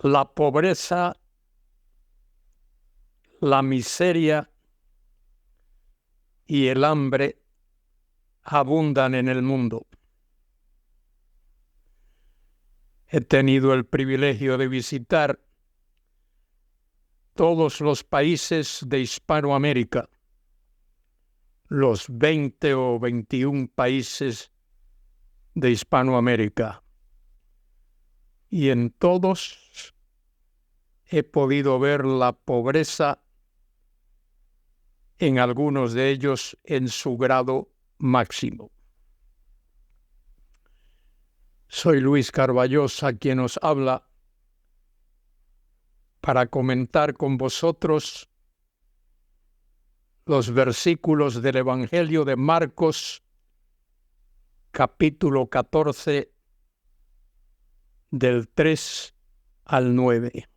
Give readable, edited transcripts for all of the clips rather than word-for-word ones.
La pobreza, la miseria y el hambre abundan en el mundo. He tenido el privilegio de visitar todos los países de Hispanoamérica, los 20 o 21 países de Hispanoamérica. Y en todos he podido ver la pobreza, en algunos de ellos en su grado máximo. Soy Luis Carballosa, quien os habla, para comentar con vosotros los versículos del Evangelio de Marcos, capítulo 14, del 3 al 9.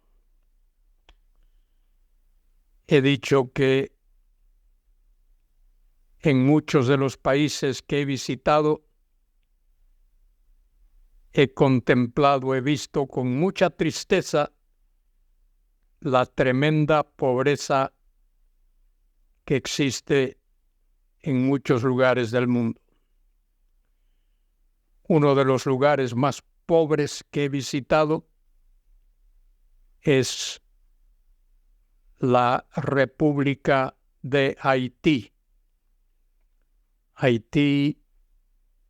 He dicho que en muchos de los países que he visitado he contemplado, he visto con mucha tristeza la tremenda pobreza que existe en muchos lugares del mundo. Uno de los lugares más pobres que he visitado es la República de Haití. Haití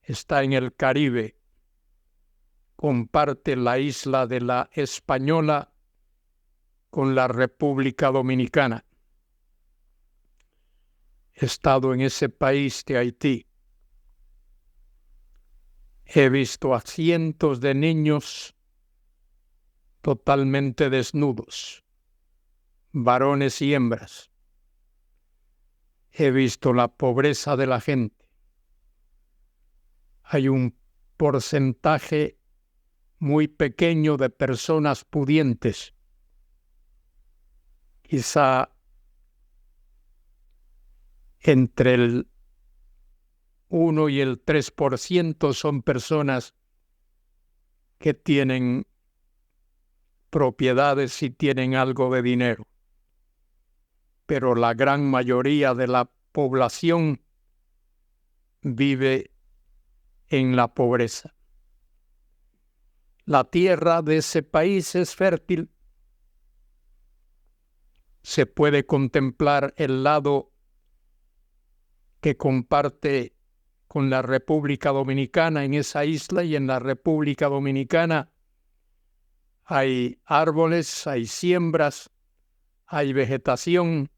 está en el Caribe, comparte la isla de la Española con la República Dominicana. He estado en ese país de Haití. He visto a cientos de niños totalmente desnudos, varones y hembras. He visto la pobreza de la gente. Hay un porcentaje muy pequeño de personas pudientes. Quizá entre el 1 y el 3% son personas que tienen propiedades y tienen algo de dinero. Pero la gran mayoría de la población vive en la pobreza. La tierra de ese país es fértil. Se puede contemplar el lado que comparte con la República Dominicana en esa isla, y en la República Dominicana hay árboles, hay siembras, hay vegetación,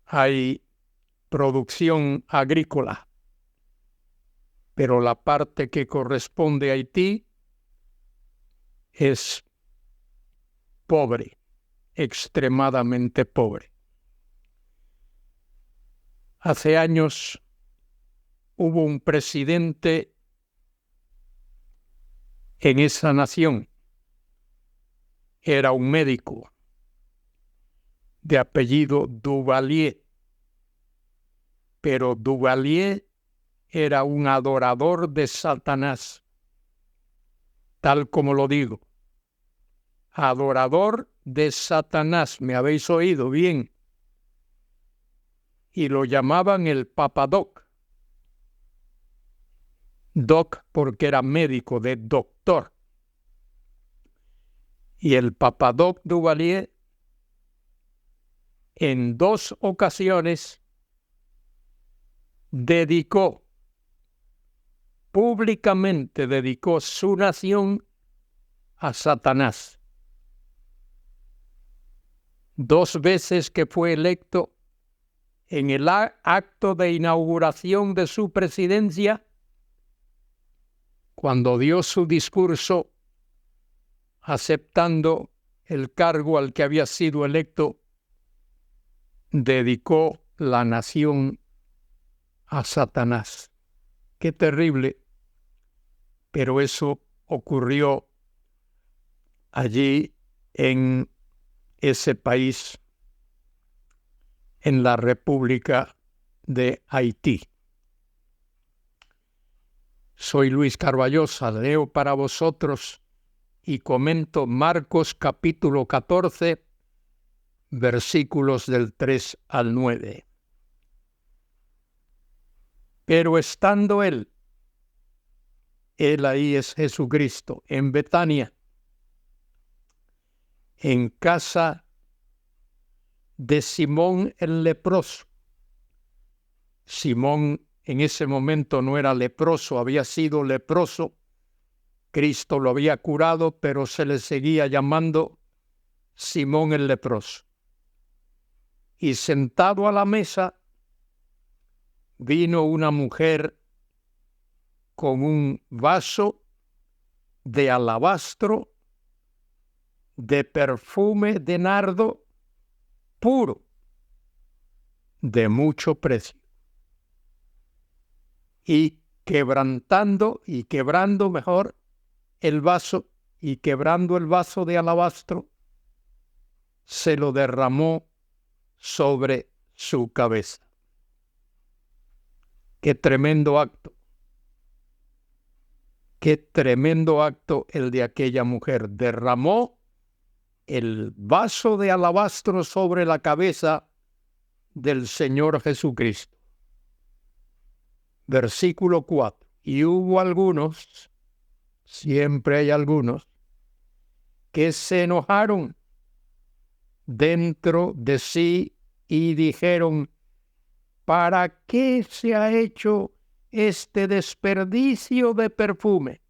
hay producción agrícola. Pero la parte que corresponde a Haití es pobre, extremadamente pobre. Hace años hubo un presidente en esa nación. Era un médico de apellido Duvalier. Pero Duvalier era un adorador de Satanás, tal como lo digo. Adorador de Satanás, ¿me habéis oído bien? Y lo llamaban el Papa Doc. Doc porque era médico, de doctor. Y el Papa Doc Duvalier en 2 ocasiones públicamente dedicó su nación a Satanás. 2 veces que fue electo, en el acto de inauguración de su presidencia, cuando dio su discurso aceptando el cargo al que había sido electo, dedicó la nación a Satanás. Qué terrible, pero eso ocurrió allí en ese país, en la República de Haití. Soy Luis Carballosa, leo para vosotros y comento Marcos capítulo 14, versículos del 3 al 9. Pero estando él ahí es Jesucristo, en Betania, en casa de Simón el leproso. Simón en ese momento no era leproso, había sido leproso. Cristo lo había curado, pero se le seguía llamando Simón el leproso. Y sentado a la mesa, vino una mujer con un vaso de alabastro de perfume de nardo puro, de mucho precio. Y quebrando mejor el vaso, y quebrando el vaso de alabastro, se lo derramó sobre su cabeza. Qué tremendo acto. Qué tremendo acto el de aquella mujer. Derramó el vaso de alabastro sobre la cabeza del Señor Jesucristo. Versículo 4. Y hubo algunos, siempre hay algunos, que se enojaron dentro de sí y dijeron: ¿para qué se ha hecho este desperdicio de perfume?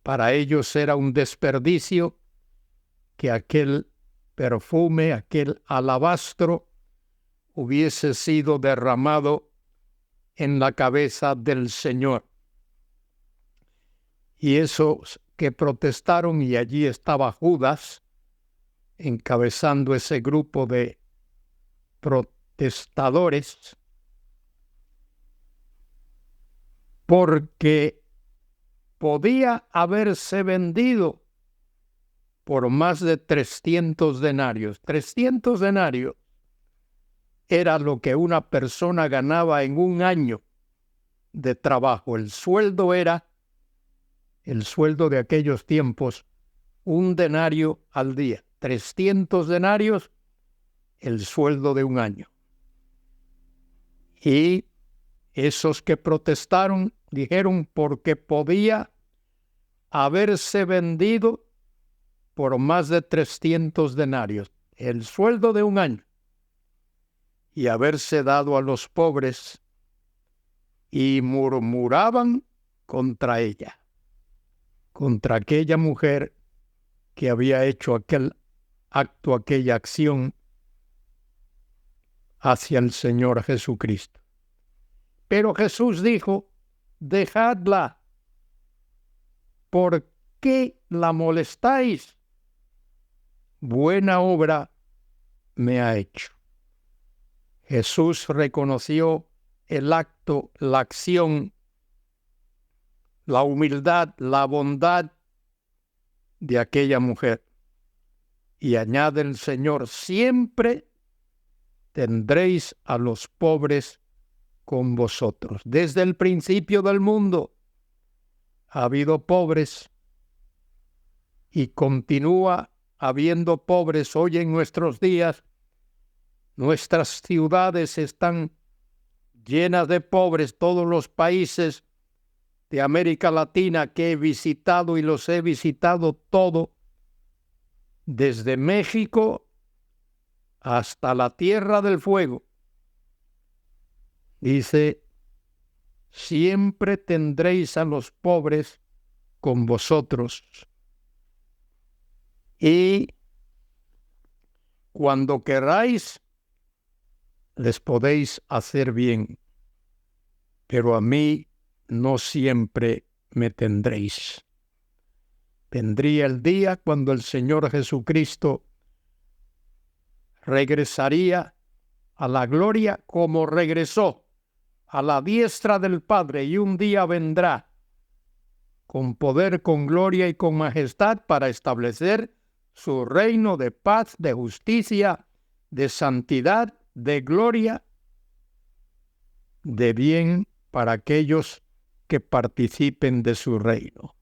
Para ellos era un desperdicio que aquel perfume, aquel alabastro, hubiese sido derramado en la cabeza del Señor. Y esos que protestaron, y allí estaba Judas encabezando ese grupo de protestadores, porque podía haberse vendido por más de 300 denarios. 300 denarios era lo que una persona ganaba en un año de trabajo. El sueldo era, el sueldo de aquellos tiempos, un denario al día. 300 denarios, el sueldo de un año. Y esos que protestaron dijeron: porque podía haberse vendido por más de 300 denarios, el sueldo de un año, y haberse dado a los pobres, y murmuraban contra ella, contra aquella mujer que había hecho aquel acto, aquella acción hacia el Señor Jesucristo. Pero Jesús dijo: dejadla, ¿por qué la molestáis? Buena obra me ha hecho. Jesús reconoció el acto, la acción, la humildad, la bondad de aquella mujer. Y añade el Señor: siempre tendréis a los pobres con vosotros. Desde el principio del mundo ha habido pobres y continúa habiendo pobres. Hoy en nuestros días nuestras ciudades están llenas de pobres. Todos los países de América Latina que he visitado, y los he visitado todo, desde México hasta la Tierra del Fuego, dice: siempre tendréis a los pobres con vosotros, y cuando queráis les podéis hacer bien, pero a mí no siempre me tendréis. Vendría el día cuando el Señor Jesucristo regresaría a la gloria como regresó a la diestra del Padre, y un día vendrá con poder, con gloria y con majestad para establecer su reino de paz, de justicia, de santidad, de gloria, de bien para aquellos que participen de su reino.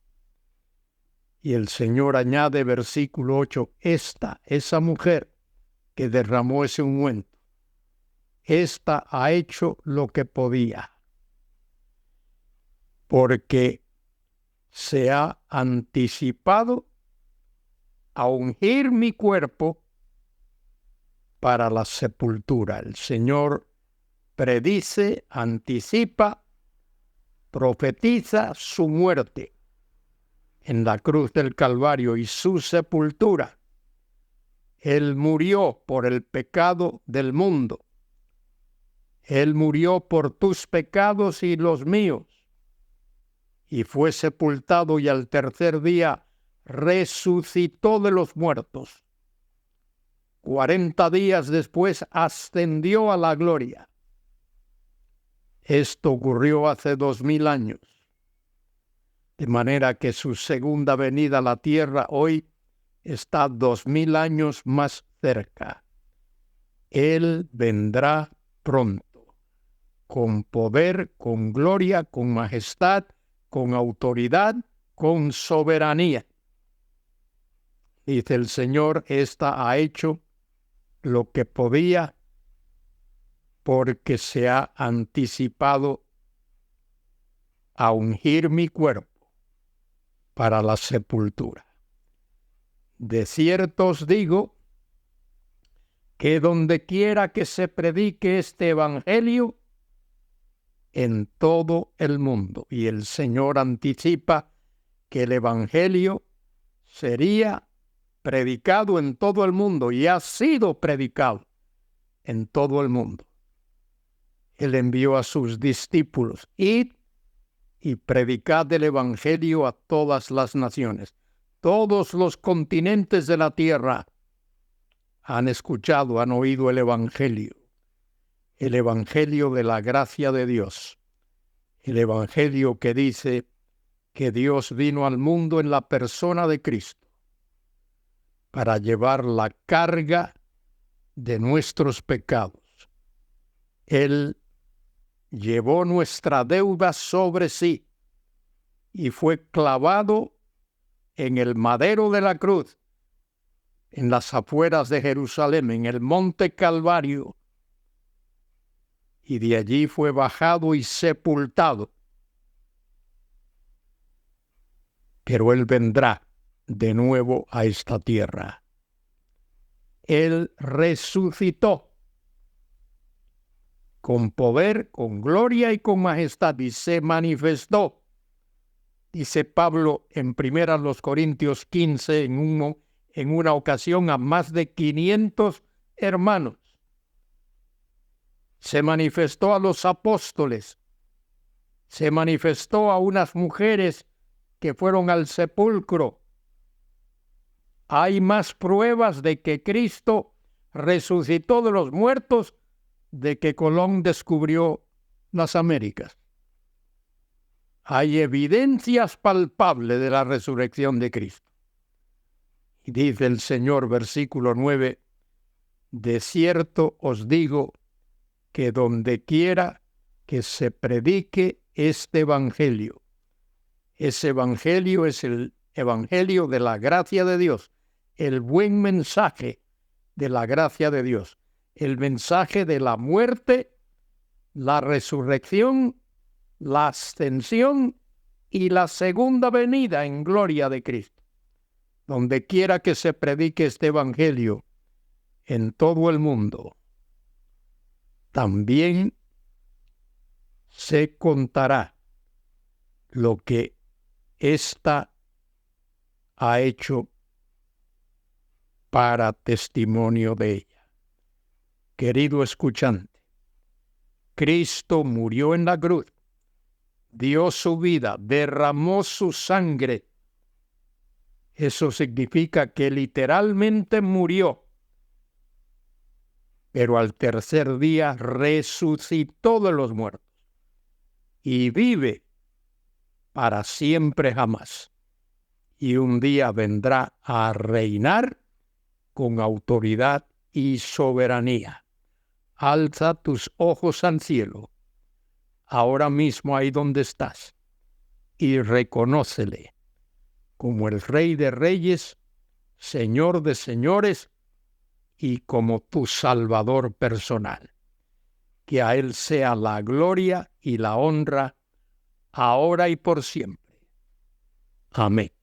Y el Señor añade, versículo 8, esa mujer que derramó ese ungüento, esta ha hecho lo que podía, porque se ha anticipado a ungir mi cuerpo para la sepultura. El Señor predice, anticipa, profetiza su muerte en la cruz del Calvario y su sepultura. Él murió por el pecado del mundo. Él murió por tus pecados y los míos. Y fue sepultado y al tercer día resucitó de los muertos. 40 días después ascendió a la gloria. Esto ocurrió hace 2000 años. De manera que su segunda venida a la tierra hoy está 2000 años más cerca. Él vendrá pronto, con poder, con gloria, con majestad, con autoridad, con soberanía. Dice el Señor, esta ha hecho lo que podía porque se ha anticipado a ungir mi cuerpo para la sepultura. De cierto os digo que donde quiera que se predique este evangelio, en todo el mundo, y el Señor anticipa que el evangelio sería predicado en todo el mundo y ha sido predicado en todo el mundo. Él envió a sus discípulos, id y predicad el evangelio a todas las naciones. Todos los continentes de la tierra han escuchado, han oído el evangelio de la gracia de Dios, el evangelio que dice que Dios vino al mundo en la persona de Cristo para llevar la carga de nuestros pecados. Él llevó nuestra deuda sobre sí y fue clavado en el madero de la cruz, en las afueras de Jerusalén, en el monte Calvario, y de allí fue bajado y sepultado. Pero Él vendrá de nuevo a esta tierra. Él resucitó con poder, con gloria y con majestad, y se manifestó, dice Pablo en 1 Corintios 15, en una ocasión a más de 500 hermanos. Se manifestó a los apóstoles, se manifestó a unas mujeres que fueron al sepulcro. Hay más pruebas de que Cristo resucitó de los muertos de que Colón descubrió las Américas. Hay evidencias palpables de la resurrección de Cristo. Y dice el Señor, versículo 9, de cierto os digo que donde quiera que se predique este evangelio, ese evangelio es el evangelio de la gracia de Dios, el buen mensaje de la gracia de Dios, el mensaje de la muerte, la resurrección, la ascensión y la segunda venida en gloria de Cristo. Donde quiera que se predique este evangelio en todo el mundo, también se contará lo que ésta ha hecho para testimonio de ella. Querido escuchante, Cristo murió en la cruz, dio su vida, derramó su sangre. Eso significa que literalmente murió, pero al tercer día resucitó de los muertos y vive para siempre jamás. Y un día vendrá a reinar con autoridad y soberanía. Alza tus ojos al cielo, ahora mismo ahí donde estás, y reconócele como el Rey de Reyes, Señor de señores y como tu Salvador personal. Que a Él sea la gloria y la honra, ahora y por siempre. Amén.